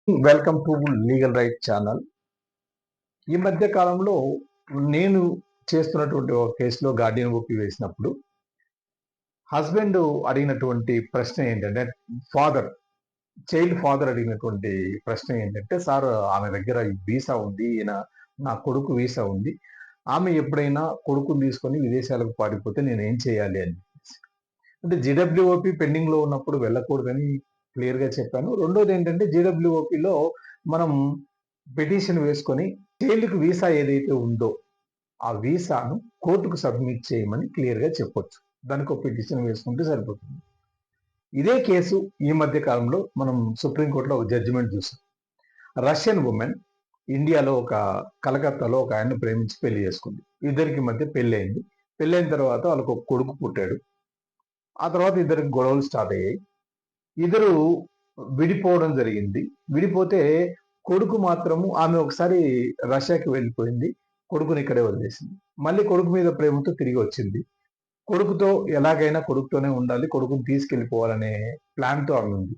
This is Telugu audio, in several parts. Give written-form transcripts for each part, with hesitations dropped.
Welcome to legal right channel. ఈ మధ్య కాలంలో నేను చేస్తున్నటువంటి ఒక కేసులో గార్డియన్ ఓపీ వేసినప్పుడు హస్బెండ్ అడిగినటువంటి ప్రశ్న ఏంటంటే, ఫాదర్ చైల్డ్ ఫాదర్ అడిగినటువంటి ప్రశ్న ఏంటంటే, సార్ ఆమె దగ్గర ఈ వీసా ఉంది, నా కొడుకు వీసా ఉంది, ఆమె ఎప్పుడైనా కొడుకుని తీసుకొని విదేశాలకు పారిపోతే నేనేం చేయాలి అని. అంటే జిడబ్ల్యూఓపి పెండింగ్ లో ఉన్నప్పుడు వెళ్ళకూడదని క్లియర్ గా చెప్పాను. రెండోది ఏంటంటే, జిడబ్ల్యూఓపిలో మనం పిటిషన్ వేసుకొని చైల్డ్‌కి వీసా ఏదైతే ఉందో, ఆ వీసాను కోర్టుకు సబ్మిట్ చేయమని క్లియర్‌గా చెప్పొచ్చు. దానికి ఒక పిటిషన్ వేసుకుంటే సరిపోతుంది. ఇదే కేసు ఈ మధ్య కాలంలో మనం సుప్రీం కోర్టులో ఒక జడ్జిమెంట్ చూసాం. రష్యన్ వుమెన్ ఇండియాలో కలకత్తాలో ఒక ఆయన్ని ప్రేమించి పెళ్లి చేసుకుంది. ఇద్దరికి మధ్య పెళ్లయింది. పెళ్లయిన తర్వాత వాళ్ళకి ఒక కొడుకు పుట్టాడు. ఆ తర్వాత ఇద్దరికి గొడవలు స్టార్ట్ అయ్యాయి. ఇద్దరు విడిపోవడం జరిగింది. విడిపోతే కొడుకు మాత్రము ఆమె ఒకసారి రష్యాకి వెళ్ళిపోయింది. కొడుకుని ఇక్కడే వదిలేసింది. మళ్ళీ కొడుకు మీద ప్రేమతో తిరిగి వచ్చింది. కొడుకుతో ఎలాగైనా కొడుకుతోనే ఉండాలి, కొడుకుని తీసుకెళ్ళిపోవాలనే ప్లాన్‌తో ఆమె ఉంది.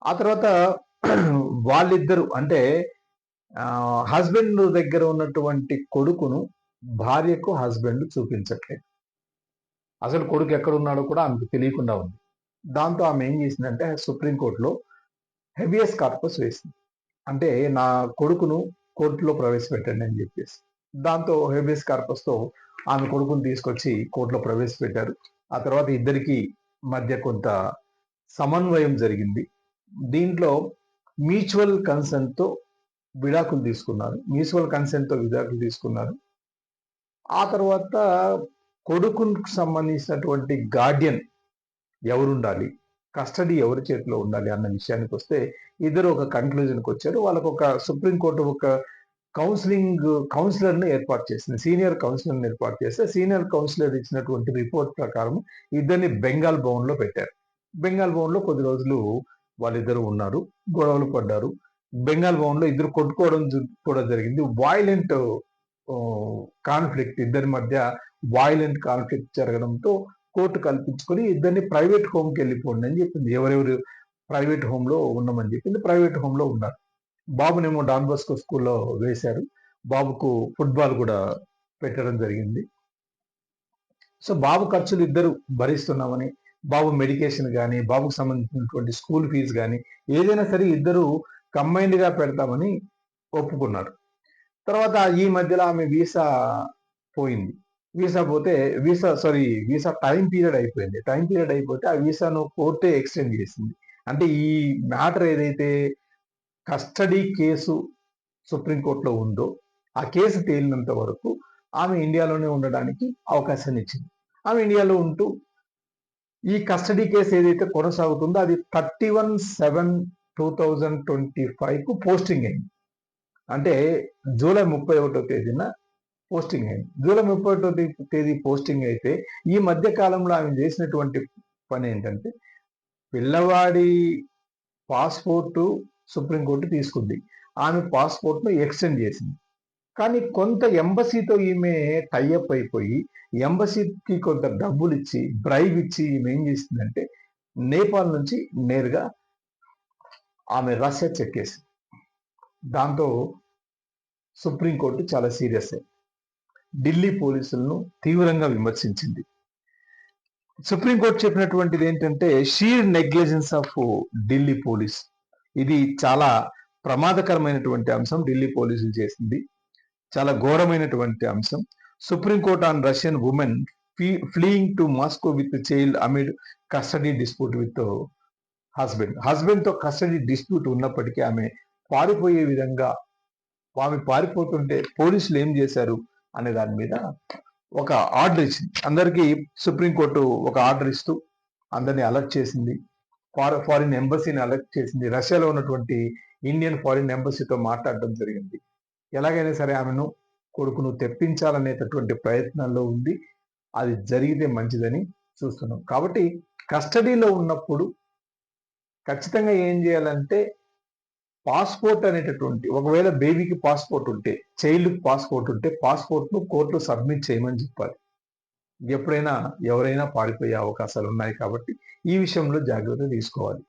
ఆ తర్వాత వాళ్ళిద్దరూ అంటే హస్బెండ్ దగ్గర ఉన్నటువంటి కొడుకును భార్యకు హస్బెండ్ చూపించట్లేదు. అసలు కొడుకు ఎక్కడున్నాడో కూడా ఆమెకు తెలియకుండా ఉంది. దాంతో ఆమె ఏం చేసిందంటే సుప్రీం కోర్టులో హెబియస్ కార్పస్ వేసింది. అంటే నా కొడుకును కోర్టులో ప్రవేశపెట్టండి అని చెప్పేసి. దాంతో హెబియస్ కార్పస్‌తో ఆమె కొడుకుని తీసుకొచ్చి కోర్టులో ప్రవేశపెట్టారు. ఆ తర్వాత ఇద్దరికి మధ్య కొంత సమన్వయం జరిగింది. దీంట్లో మ్యూచువల్ కన్సెంట్‌తో విడాకులు తీసుకున్నారు. విడాకులు తీసుకున్నారు. ఆ తర్వాత కొడుకునికి సంబంధించినటువంటి గార్డియన్ ఎవరుండాలి, కస్టడీ ఎవరి చేతిలో ఉండాలి అన్న విషయానికి వస్తే ఇద్దరు ఒక కన్క్లూజన్కి వచ్చారు. వాళ్ళకు ఒక సుప్రీం కోర్టు ఒక కౌన్సిలర్‌ని ఏర్పాటు చేసింది. సీనియర్ కౌన్సిలర్‌ని ఏర్పాటు చేస్తే సీనియర్ కౌన్సిలర్ ఇచ్చినటువంటి రిపోర్ట్ ప్రకారం ఇద్దరిని బెంగాల్ భవన్‌లో పెట్టారు. బెంగాల్ భవన్‌లో కొద్ది రోజులు వాళ్ళిద్దరూ ఉన్నారు. గొడవలు పడ్డారు. బెంగాల్ భవన్‌లో ఇద్దరు కొట్టుకోవడం కూడా జరిగింది. కాన్ఫ్లిక్ట్ ఇద్దరి మధ్య వాయిలెంట్ కాన్ఫ్లిక్ట్ జరగడంతో కోర్టు కల్పించుకొని ఇద్దరిని ప్రైవేట్ హోమ్‌కి వెళ్ళిపోండి అని చెప్పింది. ఎవరెవరు ప్రైవేట్ హోమ్‌లో ఉండమని చెప్పింది. ప్రైవేట్ హోమ్‌లో ఉన్నారు. బాబునేమో డాన్ బోస్కో స్కూల్లో వేశారు. బాబుకు ఫుట్బాల్ కూడా పెట్టడం జరిగింది. సో బాబు ఖర్చులు ఇద్దరు భరిస్తున్నామని, బాబు మెడికేషన్ కానీ, బాబుకు సంబంధించినటువంటి స్కూల్ ఫీజు కానీ ఏదైనా సరే ఇద్దరు కంబైన్డ్‌గా పెడతామని ఒప్పుకున్నారు. తర్వాత ఈ మధ్యలో ఆమె వీసా పోయింది. వీసా టైం పీరియడ్ అయిపోయింది. టైం పీరియడ్ అయిపోతే ఆ వీసాను కోర్టే ఎక్స్టెండ్ చేసింది. అంటే ఈ మ్యాటర్ ఏదైతే కస్టడీ కేసు సుప్రీంకోర్టులో ఉందో ఆ కేసు తేలినంత వరకు ఆమె ఇండియాలోనే ఉండడానికి అవకాశాన్ని ఇచ్చింది. ఆమె ఇండియాలో ఉంటూ ఈ కస్టడీ కేసు ఏదైతే కొనసాగుతుందో అది 31/7/2025 పోస్టింగ్ అయింది. అంటే జూలై 31వ తేదీన పోస్టింగ్ అయింది. జూలై 31వ తేదీ పోస్టింగ్ అయితే ఈ మధ్య కాలంలో ఆమె చేసినటువంటి పని ఏంటంటే పిల్లవాడి పాస్పోర్టు సుప్రీంకోర్టు తీసుకుంది. ఆమె పాస్పోర్ట్‌ను ఎక్స్టెండ్ చేసింది. కానీ కొంత ఎంబసీతో ఈమె టైఅప్ అయిపోయి ఎంబసీకి కొంత డబ్బులిచ్చి, బ్రైబ్ ఇచ్చి ఈమె ఏం చేసిందంటే నేపాల్ నుంచి నేరుగా ఆమె రష్యా చెక్కేసింది. దాంతో సుప్రీంకోర్టు చాలా సీరియస్ అయింది. ఢిల్లీ పోలీసులను తీవ్రంగా విమర్శించింది. సుప్రీంకోర్టు చెప్పినటువంటిది ఏంటంటే sheer negligence of Delhi police. ఇది చాలా ప్రమాదకరమైనటువంటి అంశం ఢిల్లీ పోలీసులు చేసింది. చాలా ఘోరమైనటువంటి అంశం. Supreme court on Russian women fleeing to Moscow with child amid custody dispute with husband తో కస్టడీ డిస్ప్యూట్ ఉన్నప్పటికీ ఆమె పారిపోతుంటే పోలీసులు ఏం చేశారు అనే దాని మీద ఒక ఆర్డర్ ఇచ్చింది. అందరికీ సుప్రీంకోర్టు ఒక ఆర్డర్ ఇస్తూ అందరినీ అలర్ట్ చేసింది. ఫారిన్ ఎంబసీని అలర్ట్ చేసింది. రష్యాలో ఉన్నటువంటి ఇండియన్ ఫారిన్ ఎంబసీతో మాట్లాడడం జరిగింది. ఎలాగైనా సరే ఆమెను కొడుకును తెప్పించాలనేటటువంటి ప్రయత్నంలో ఉంది. అది జరిగితే మంచిదని చూస్తున్నాం. కాబట్టి కస్టడీలో ఉన్నప్పుడు ఖచ్చితంగా ఏం చేయాలంటే పాస్పోర్ట్ అనేటటువంటి ఒకవేళ బేబీకి పాస్పోర్ట్ ఉంటే, చైల్డ్‌కి పాస్పోర్ట్ ఉంటే పాస్పోర్ట్‌ను కోర్టులో సబ్మిట్ చేయమని చెప్పాలి. ఎప్పుడైనా ఎవరైనా పారిపోయే అవకాశాలు ఉన్నాయి కాబట్టి ఈ విషయంలో జాగ్రత్త తీసుకోవాలి.